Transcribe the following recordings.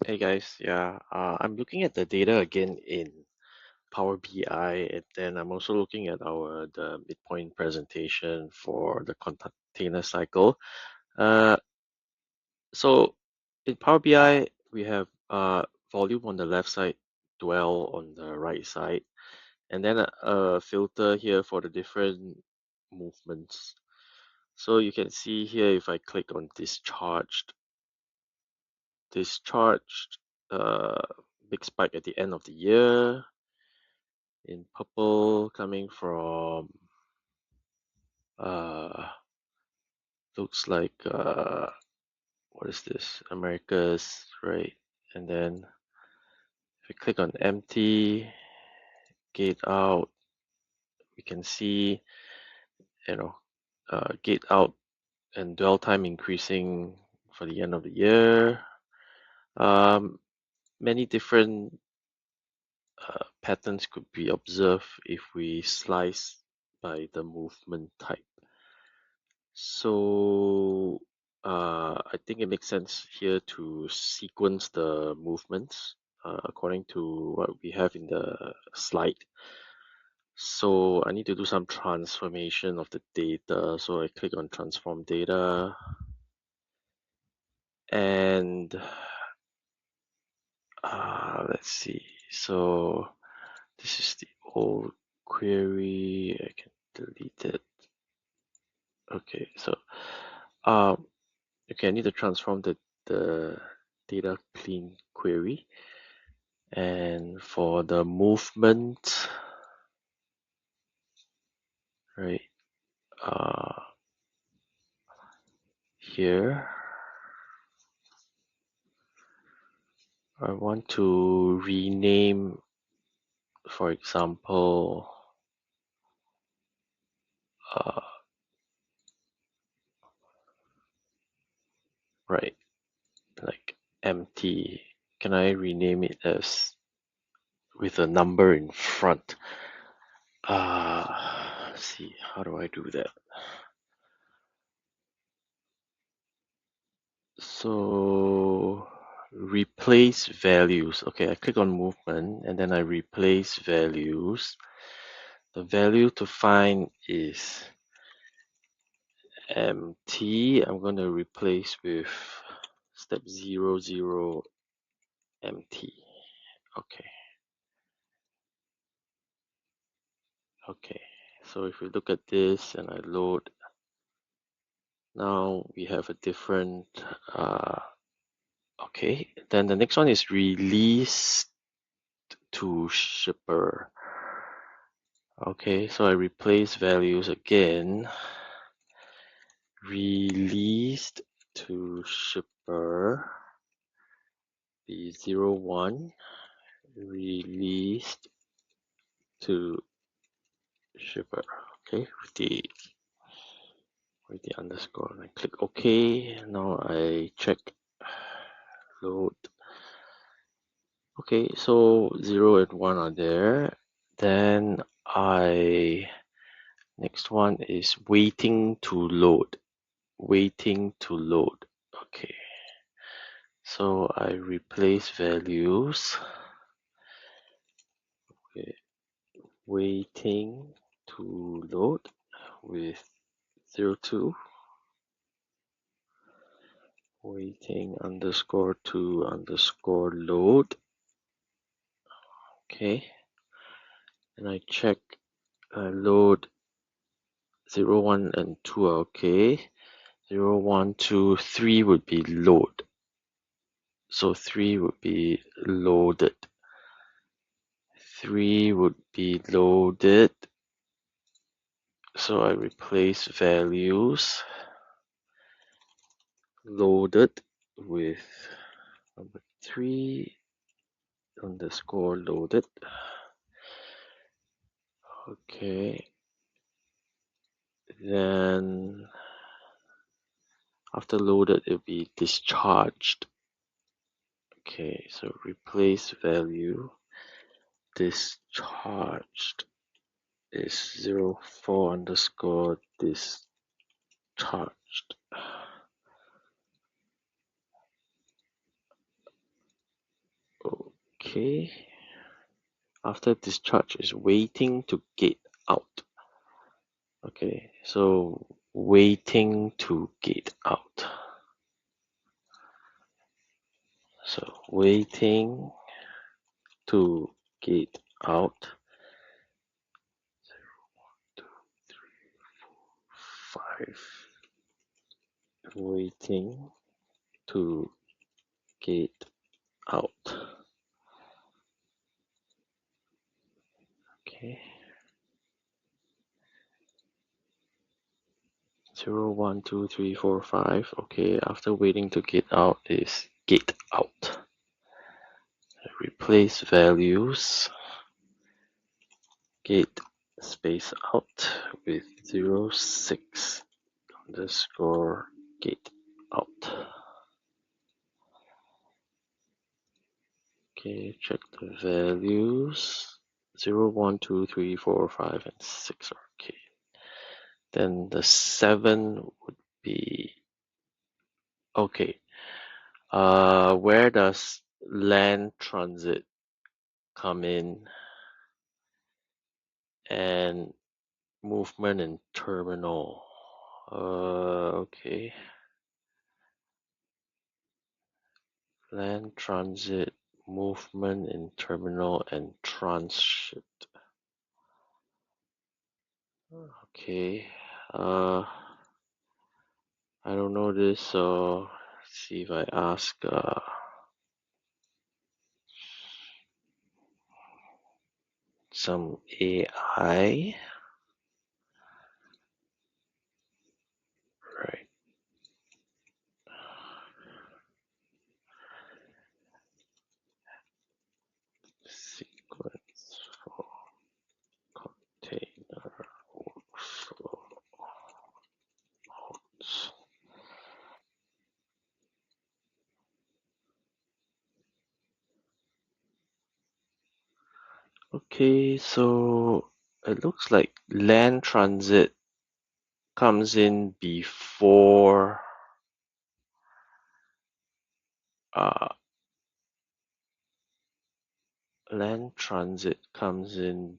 Hey guys, I'm looking at the data again in Power BI, and then I'm also looking at the midpoint presentation for the container cycle. Uh, so in Power BI, we have volume on the left side, dwell on the right side, and then a filter here for the different movements. So you can see here if I click on discharged, big spike at the end of the year. In purple, coming from looks like what is this? Americas, right? And then if we click on empty, gate out, we can see gate out and dwell time increasing for the end of the year. Many different patterns could be observed if we slice by the movement type. So I think it makes sense here to sequence the movements according to what we have in the slide. So I need to do some transformation of the data. So I click on transform data, and let's see. So this is the old query. I can delete it. Okay, so okay, I need to transform the data clean query, and for the movement, right, here I want to rename, for example, right, like empty. Can I rename it as with a number in front? Let's see, how do I do that? So replace values. Okay, I click on movement and then I replace values. The value to find is empty. I'm going to replace with step 00 empty. Okay. Okay. So if we look at this and I load, now we have a different okay. Then the next one is released to shipper. Okay, so I replace values again. Released to shipper, the 01, released to shipper. Okay, with the underscore. And I click OK. Now I check load. Okay, so 0 and 1 are there. Then next one is waiting to load. Waiting to load. Okay. So I replace values. Okay. Waiting to load with 02. Waiting underscore to underscore load. Okay. And I check load 01 and 2 are okay. 01, 2, 3 would be load. So 3 would be loaded. 3 would be loaded. So I replace values loaded with number 3 underscore loaded. Okay. Then after loaded, it'll be discharged. Okay, so replace value discharged is 04 underscore discharged. Okay. After discharge is waiting to gate out. Okay, so waiting to gate out. So waiting to gate out. 1, 2, 3, 4, 5. Waiting to gate out. Okay. 0, 1, 2, 3, 4, 5. Okay, after waiting to gate out is gate out. Replace values. Gate space out with 0, 6 underscore gate out. Okay, check the values. 0, 1, 2, 3, 4, 5, and 6 are okay. Then the 7 would be okay. Where does land transit come in and movement in terminal? Okay. Land transit, movement in terminal, and transit. Okay. I don't know this, so let's see if I ask some AI. Right. Sequence for container workflow nodes. Okay, so it looks like land transit comes in before land transit comes in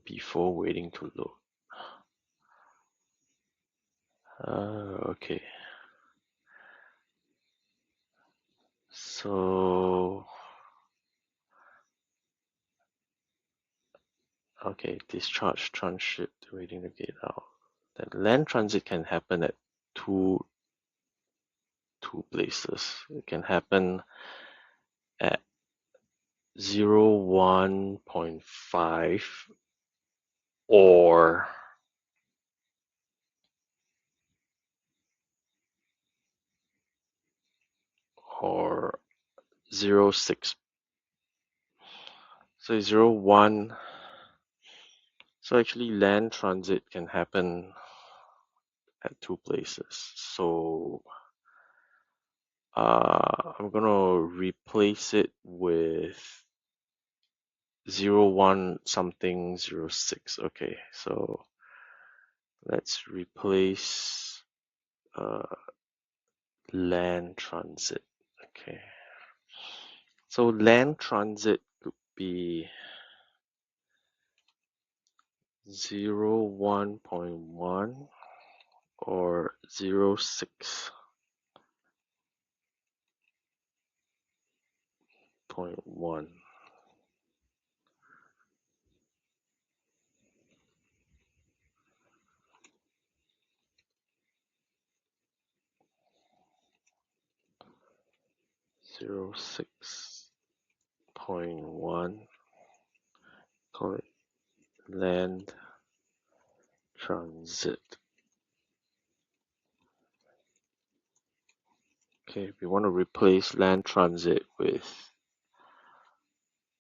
before waiting to load. Okay. So, okay, discharge, transit, waiting to get out. Then land transit can happen at two places. It can happen at 0, 1.5 or or 0, 6. So 0, 1. So actually land transit can happen at two places. So I'm gonna replace it with 0, 1 something 0, 6. Okay, so let's replace land transit. Okay, so land transit could be 0, 1.1 or 0, 6.1. 0, 6.1, call it land transit. Okay, we want to replace land transit with,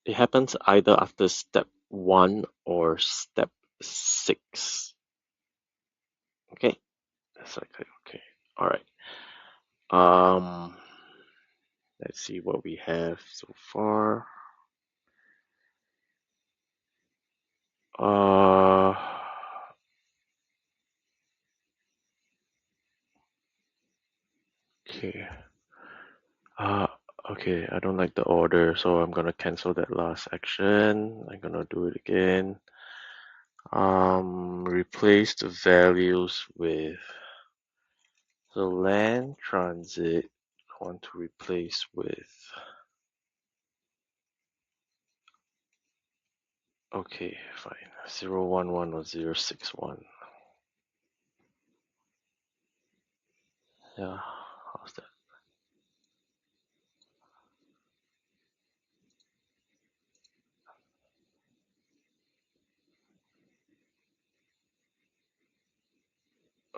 it happens either after step 1 or step 6. Okay, that's okay. All right. Let's see what we have so far. Okay. Okay, I don't like the order, so I'm gonna cancel that last action. I'm gonna do it again. Replace the values with the land transit. I want to replace with, okay, fine, 011 or 061. Yeah, how's that?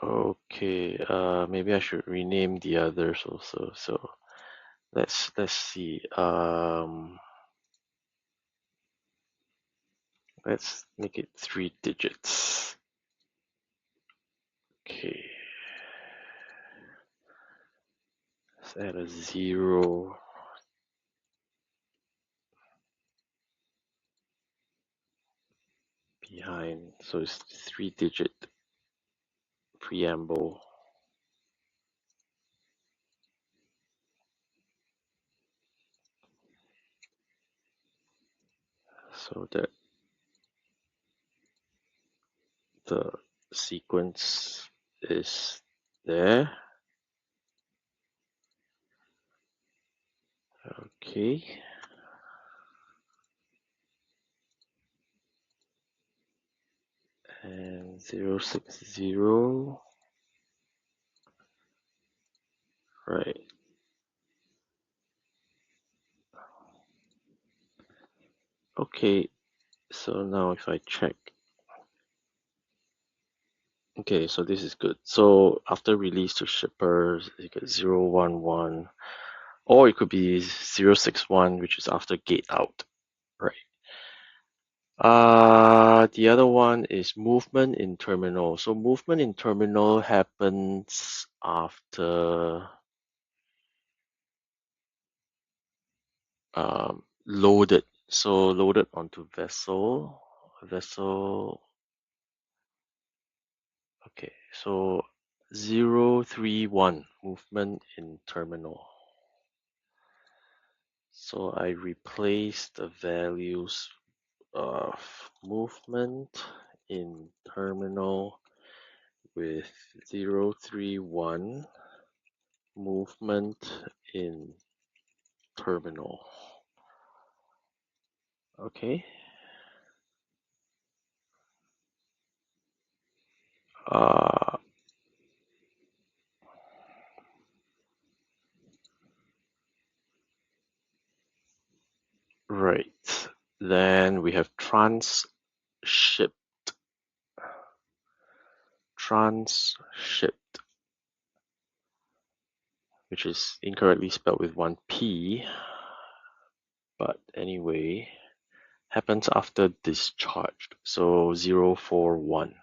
Okay, maybe I should rename the others also. So let's see. Let's make it 3 digits. Okay, let's add a 0 behind. So it's 3-digit preamble. So that the sequence is there. Okay. And 060. Right. Okay. So now if I check. Okay, so this is good. So after release to shippers, you get 011, or it could be 061, which is after gate out. Right. The other one is movement in terminal. So movement in terminal happens after loaded. So loaded onto vessel. Okay, so 031 movement in terminal. So I replace the values of movement in terminal with 031 movement in terminal. Okay. Uh, right. Then we have transshipped, which is incorrectly spelled with one P, but anyway, happens after discharged. So 041.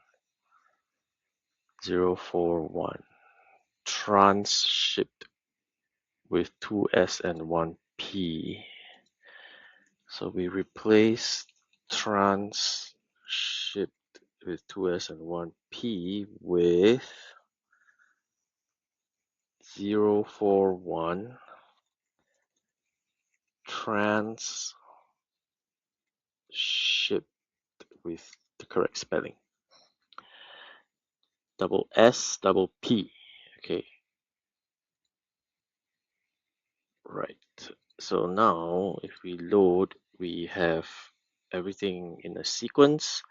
Transshipped with 2S and 1P. So we replace transshipped with 2S and 1P with 041 transshipped with the correct spelling. Double S, double P. Okay. Right. So now if we load, we have everything in a sequence.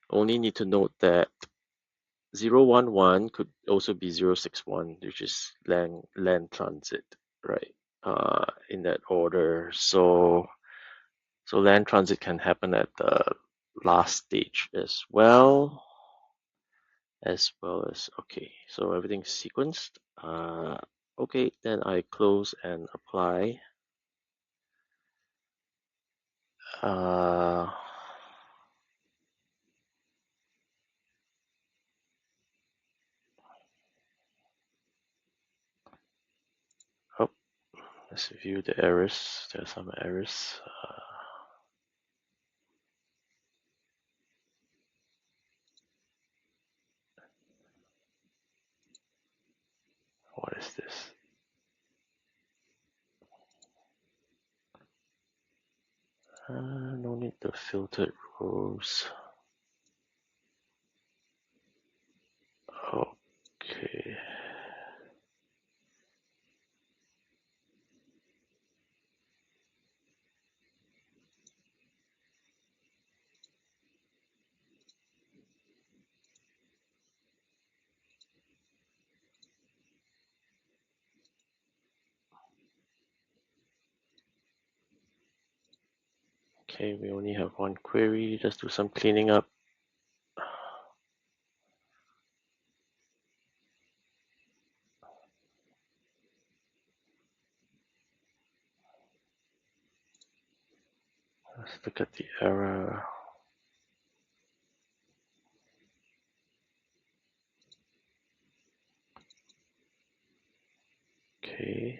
Only need to note that 011 could also be 061, which is land transit, right? In that order. So land transit can happen at the last stage as well as okay. So everything's sequenced. Okay, then I close and apply. Uh, oh, let's view the errors. There are some errors. What is this? No need the filtered rows. Okay. Okay, we only have one query. Just do some cleaning up. Let's look at the error. Okay.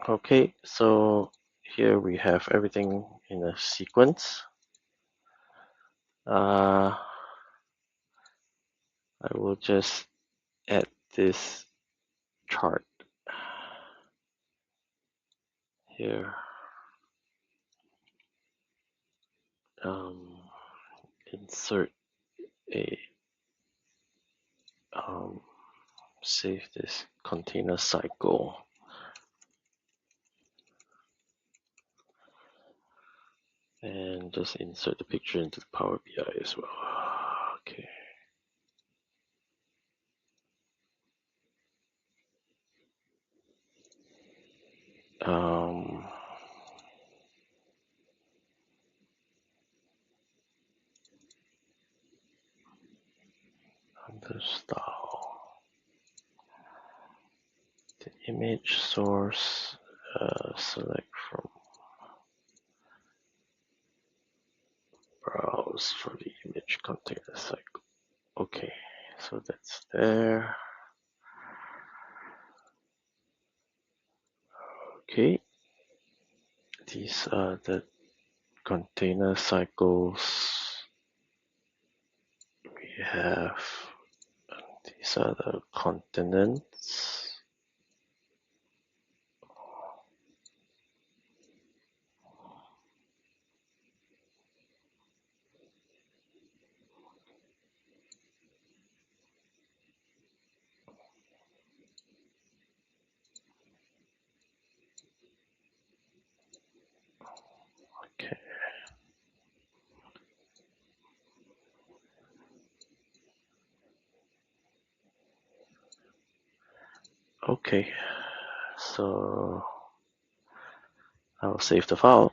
Okay, so here we have everything in a sequence. I will just add this chart here. Insert a save this container cycle. And just insert the picture into the Power BI as well. Okay. Under style, the image source, select from browse for the image container cycle. Okay, so that's there. Okay, these are the container cycles we have. These are the continents. Okay. Okay, so I'll save the file.